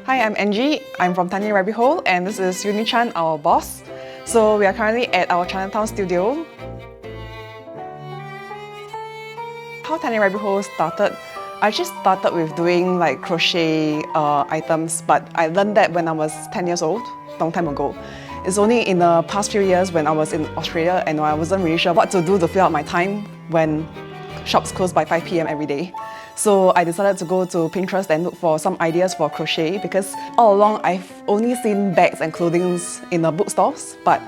Hi, I'm Angie. I'm from Tiny Rabbit Hole, and this is Uni-chan, our boss. So we are currently at our Chinatown studio. How Tiny Rabbit Hole started, I just started with doing like crochet items, but I learned that when I was 10 years old, long time ago. It's only in the past few years when I was in Australia and I wasn't really sure what to do to fill out my time when shops close by 5 p.m. every day. So I decided to go to Pinterest and look for some ideas for crochet because all along I've only seen bags and clothing in the bookstores, but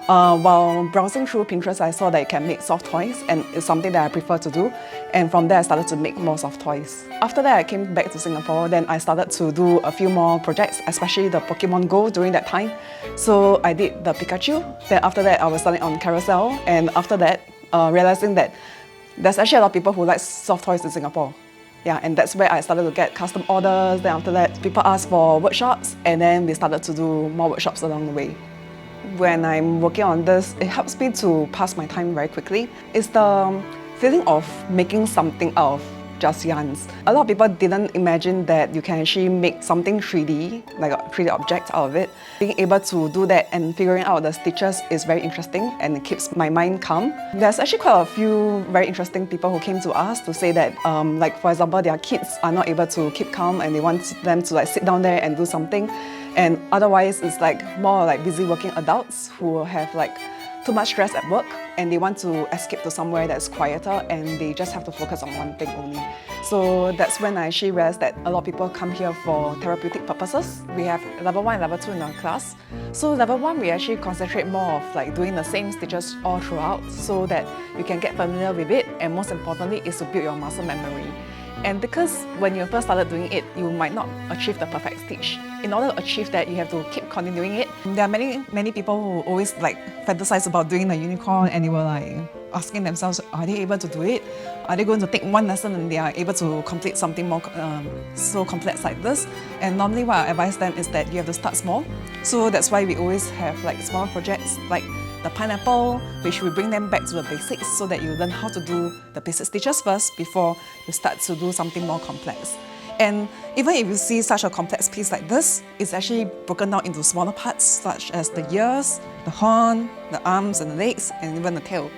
while browsing through Pinterest, I saw that you can make soft toys, and it's something that I prefer to do. And from there, I started to make more soft toys. After that, I came back to Singapore. Then I started to do a few more projects, especially the Pokemon Go during that time. So I did the Pikachu. Then after that, I was selling on Carousel. And after that, realizing that there's actually a lot of people who like soft toys in Singapore. Yeah, and that's where I started to get custom orders. Then after that, people asked for workshops, and then we started to do more workshops along the way. When I'm working on this, it helps me to pass my time very quickly. It's the feeling of making something out of just yarns. A lot of people didn't imagine that you can actually make something 3D, like a 3D object out of it. Being able to do that and figuring out the stitches is very interesting, and it keeps my mind calm. There's actually quite a few very interesting people who came to us to say that, like for example, their kids are not able to keep calm and they want them to like sit down there and do something. And otherwise, it's like more like busy working adults who have like too much stress at work and they want to escape to somewhere that's quieter and they just have to focus on one thing only. So that's when I actually realized that a lot of people come here for therapeutic purposes. We have level 1 and level 2 in our class. So level 1, we actually concentrate more of like doing the same stitches all throughout so that you can get familiar with it, and most importantly is to build your muscle memory. And because when you first started doing it, you might not achieve the perfect stitch. In order to achieve that, you have to keep continuing it. There are many people who always like fantasize about doing the unicorn, and they were like asking themselves, are they able to do it? Are they going to take one lesson and they are able to complete something more so complex like this? And normally what I advise them is that you have to start small. So that's why we always have like small projects like the pineapple, which we bring them back to the basics so that you learn how to do the basic stitches first before you start to do something more complex. And even if you see such a complex piece like this, it's actually broken down into smaller parts such as the ears, the horn, the arms and the legs, and even the tail.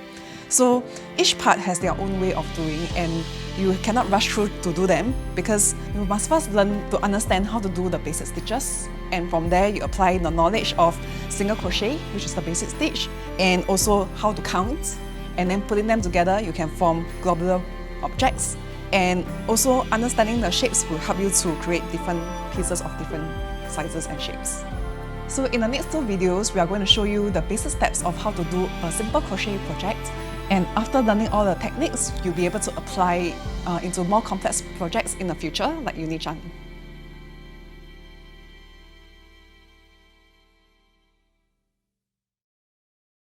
So each part has their own way of doing, and you cannot rush through to do them because you must first learn to understand how to do the basic stitches, and from there you apply the knowledge of single crochet, which is the basic stitch, and also how to count, and then putting them together you can form globular objects, and also understanding the shapes will help you to create different pieces of different sizes and shapes. So in the next 2 videos, we are going to show you the basic steps of how to do a simple crochet project. And after learning all the techniques, you'll be able to apply into more complex projects in the future, like Uni-chan.